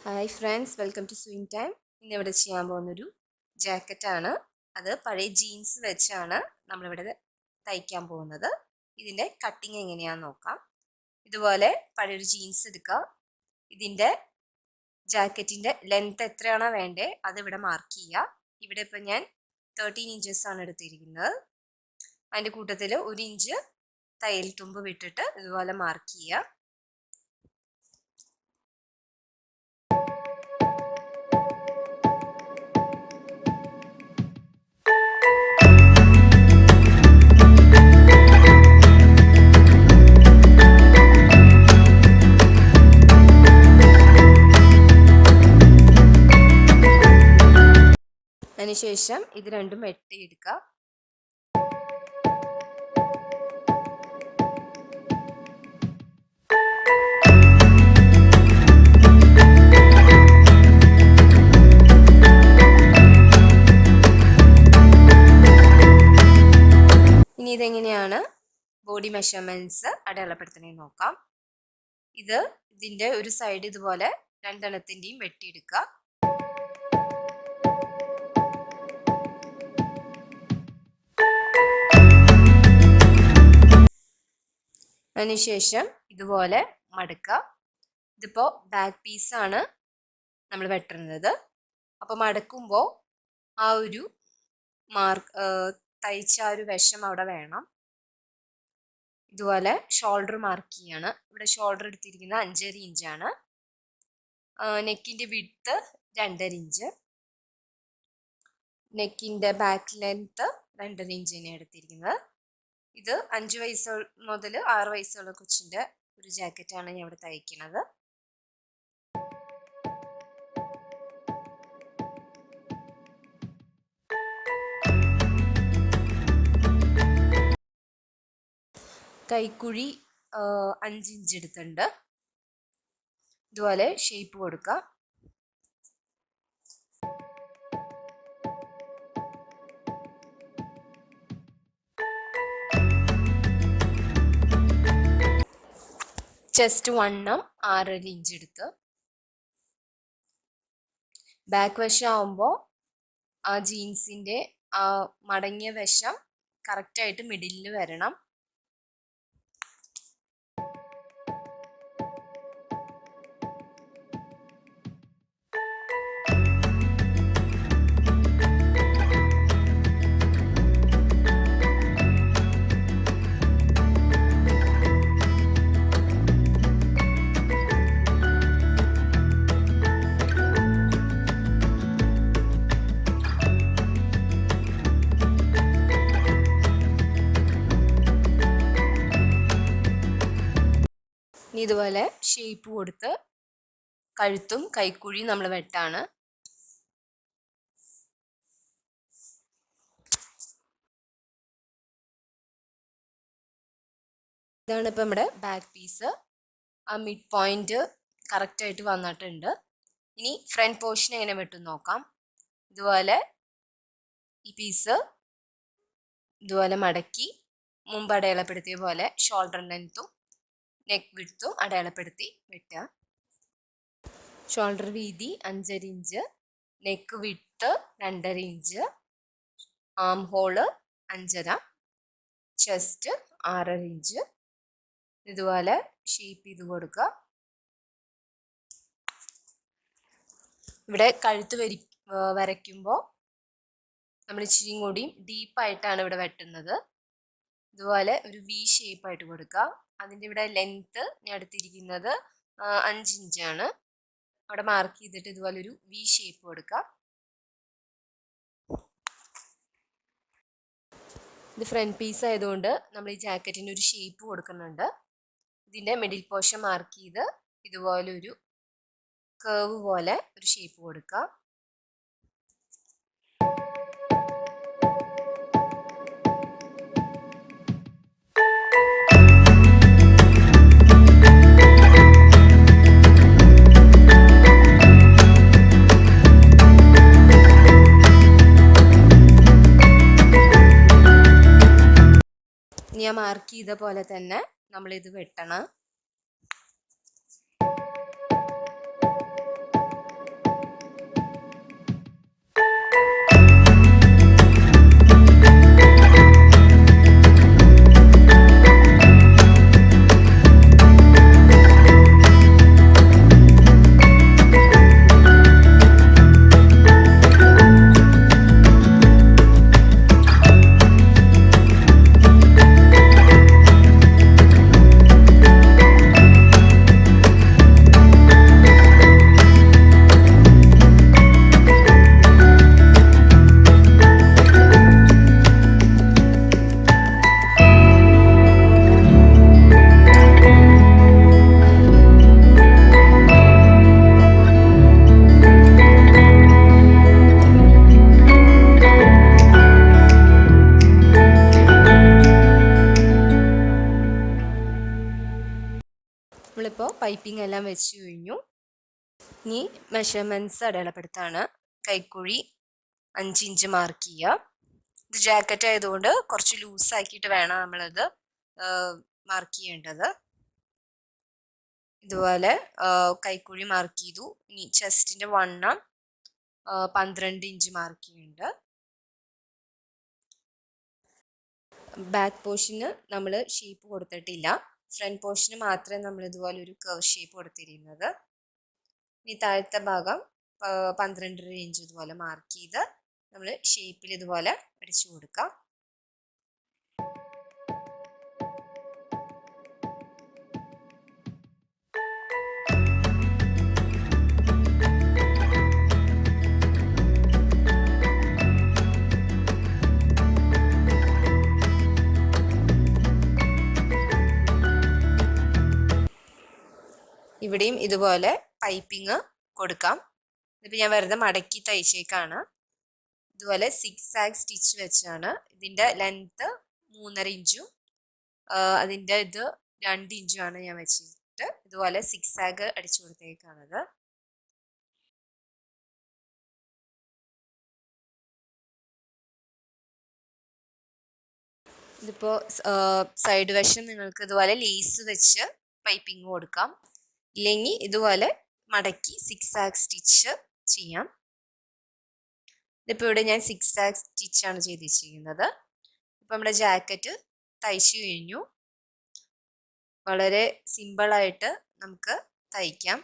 Hi friends, welcome to swing time. ഇന്നിവിടെ ചെയ്യാൻ പോകുന്നൊരു ജാക്കറ്റാണ്. അത് പഴയ ജീൻസ് വെച്ചാണ് നമ്മളിവിടെ തയ്ക്കാൻ പോകുന്നത്. ഇതിൻ്റെ കട്ടിങ് എങ്ങനെയാണെന്ന് നോക്കാം. ഇതുപോലെ പഴയൊരു ജീൻസ് എടുക്കുക. ഇതിൻ്റെ ജാക്കറ്റിൻ്റെ ലെങ്ത് എത്രയാണോ വേണ്ടേ അതിവിടെ മാർക്ക് ചെയ്യുക. ഇവിടെ ഇപ്പം ഞാൻ 13 ഇഞ്ചസ് ആണ് എടുത്തിരിക്കുന്നത്. അതിൻ്റെ കൂട്ടത്തിൽ 1 ഇഞ്ച് തയ്യൽ തുമ്പ് വിട്ടിട്ട് ഇതുപോലെ മാർക്ക് ചെയ്യുക. അതിനുശേഷം ഇത് രണ്ടും വെട്ടിയെടുക്കുക. ഇനി ഇതെങ്ങനെയാണ് ബോഡി മെഷർമെന്റ്സ് അടയാളപ്പെടുത്തണേന്ന് നോക്കാം. ഇതിൻ്റെ ഒരു സൈഡ് ഇതുപോലെ രണ്ടെണ്ണത്തിൻ്റെയും വെട്ടിയെടുക്കുക. അതിനുശേഷം ഇതുപോലെ മടക്കുക. ഇതിപ്പോൾ ബാക്ക് പീസാണ് നമ്മൾ വെട്ടുന്നത്. അപ്പോൾ മടക്കുമ്പോൾ ആ ഒരു തയ്ച്ച ആ ഒരു വശം അവിടെ വേണം. ഇതുപോലെ ഷോൾഡർ മാർക്ക് ചെയ്യാണ്. ഇവിടെ ഷോൾഡർ എടുത്തിരിക്കുന്നത് 5.5 ഇഞ്ചാണ്. നെക്കിൻ്റെ വിഡ്ത്ത് 2.5 ഇഞ്ച്. നെക്കിൻ്റെ ബാക്ക് ലെങ്ത്ത് 2.5 ഇഞ്ച് തന്നെയാണ് എടുത്തിരിക്കുന്നത്. ഇത് 5 വയസ്സ് മുതൽ 6 വയസ്സുള്ള കൊച്ചിൻ്റെ ഒരു ജാക്കറ്റാണ് ഞാൻ ഇവിടെ തയ്ക്കുന്നത്. കൈക്കുഴി 5 ഇഞ്ച് എടുത്തിട്ടുണ്ട്. ഇതുപോലെ ഷേപ്പ് കൊടുക്കുക. ചെസ്റ്റ് വണ്ണം 6.5 ഇഞ്ച് എടുത്ത്. ബാക്ക് വശം ആവുമ്പോൾ ആ ജീൻസിൻ്റെ ആ മടങ്ങിയ വശം കറക്റ്റായിട്ട് മിഡിലിൽ വരണം. ഇനി ഇതുപോലെ ഷേപ്പ് കൊടുത്ത് കഴുത്തും കൈക്കുഴിയും നമ്മൾ വെട്ടാണ്. ഇതാണ് ഇപ്പം നമ്മുടെ ബാക്ക് പീസ്. ആ മിഡ് പോയിന്റ് കറക്റ്റായിട്ട് വന്നിട്ടുണ്ട്. ഇനി ഫ്രണ്ട് പോർഷൻ എങ്ങനെ വെട്ടും നോക്കാം. ഇതുപോലെ ഈ പീസ് ഇതുപോലെ മടക്കി മുമ്പ് അടയാളപ്പെടുത്തിയ പോലെ ഷോൾഡർ ലെങ്ത്തും നെക്ക് വിഡ്ത്തും അടയാളപ്പെടുത്തി വെട്ടുക. ഷോൾഡർ വീതി 5.5 ഇഞ്ച്, നെക്ക് വിഡ്ത്ത് 2.5 ഇഞ്ച്, ആം ഹോള് 5.5, ചെസ്റ്റ് 6.5 ഇഞ്ച്. ഇതുപോലെ ഷേപ്പ് ചെയ്ത് കൊടുക്കുക. ഇവിടെ കഴുത്ത് വരയ്ക്കുമ്പോൾ നമ്മൾ ഇച്ചിരി കൂടി ഡീപ്പായിട്ടാണ് ഇവിടെ വെട്ടുന്നത്. ഇതുപോലെ ഒരു വി ഷേപ്പായിട്ട് കൊടുക്കുക. അതിൻ്റെ ഇവിടെ ലെങ്ത്ത് ഞാൻ എടുത്തിരിക്കുന്നത് 5 ഇഞ്ചാണ്. അവിടെ മാർക്ക് ചെയ്തിട്ട് ഇതുപോലെ ഒരു വി ഷേപ്പ് കൊടുക്കുക. ഇത് ഫ്രണ്ട് പീസ് ആയതുകൊണ്ട് നമ്മൾ ഈ ജാക്കറ്റിന് ഒരു ഷേപ്പ് കൊടുക്കുന്നുണ്ട്. ഇതിൻ്റെ മിഡിൽ പോർഷൻ മാർക്ക് ചെയ്ത് ഇതുപോലെ ഒരു കേർവ് പോലെ ഒരു ഷേപ്പ് കൊടുക്കുക. ഞാൻ മാർക്ക് ചെയ്ത പോലെ തന്നെ നമ്മളിത് വെട്ടണം. നമ്മളിപ്പോൾ പൈപ്പിംഗ് എല്ലാം വെച്ച് കഴിഞ്ഞു. ഇനി മെഷർമെൻറ്റ്സ് അടയാളപ്പെടുത്താണ്. കൈക്കുഴി 5 ഇഞ്ച് മാർക്ക് ചെയ്യുക. ഇത് ജാക്കറ്റ് ആയതുകൊണ്ട് കുറച്ച് ലൂസാക്കിയിട്ട് വേണം നമ്മളത് മാർക്ക് ചെയ്യേണ്ടത്. ഇതുപോലെ കൈക്കുഴി മാർക്ക് ചെയ്തു. ഇനി ചെസ്റ്റിൻ്റെ വണ്ണം 12 ഇഞ്ച് മാർക്ക് ചെയ്യുന്നുണ്ട്. ബാക്ക് പോർഷന് നമ്മൾ ഷേപ്പ് കൊടുത്തിട്ടില്ല. ഫ്രണ്ട് പോർഷന് മാത്രമേ നമ്മൾ ഇതുപോലെ ഒരു കർവ് ഷേപ്പ് കൊടുത്തിരിക്കുന്നത്. ഇനി താഴത്തെ ഭാഗം 12.5 ഇഞ്ച് ഇതുപോലെ മാർക്ക് ചെയ്ത് നമ്മൾ ഷേപ്പിൽ ഇതുപോലെ അടിച്ചു കൊടുക്കാം. ഇവിടെയും ഇതുപോലെ പൈപ്പിംഗ് കൊടുക്കാം. ഇതിപ്പോൾ ഞാൻ വെറുതെ മടക്കി തയ്ച്ചേക്കാണ്. ഇതുപോലെ 6 സ്റ്റിച്ച് വെച്ചാണ്. ഇതിൻ്റെ ലെങ്ത്ത് 3.5 ഇഞ്ചും അതിൻ്റെ ഇത് 2 ഇഞ്ചുമാണ് ഞാൻ വെച്ചിട്ട് ഇതുപോലെ 6 അടിച്ചു കൊടുത്തേക്കാണത്. ഇതിപ്പോൾ സൈഡ് വശം നിങ്ങൾക്ക് ഇതുപോലെ ലേസ് വെച്ച് പൈപ്പിംഗ് കൊടുക്കാം. ഇല്ലെങ്കിൽ ഇതുപോലെ മടക്കി 6 സ്റ്റിച്ച് ചെയ്യാം. ഇതിപ്പോൾ ഇവിടെ ഞാൻ 6 സ്റ്റിച്ചാണ് ചെയ്ത് വെച്ചിരിക്കുന്നത്. ഇപ്പം നമ്മുടെ ജാക്കറ്റ് തയ്ച്ചു കഴിഞ്ഞു. വളരെ സിമ്പിളായിട്ട് നമുക്ക് തയ്ക്കാം.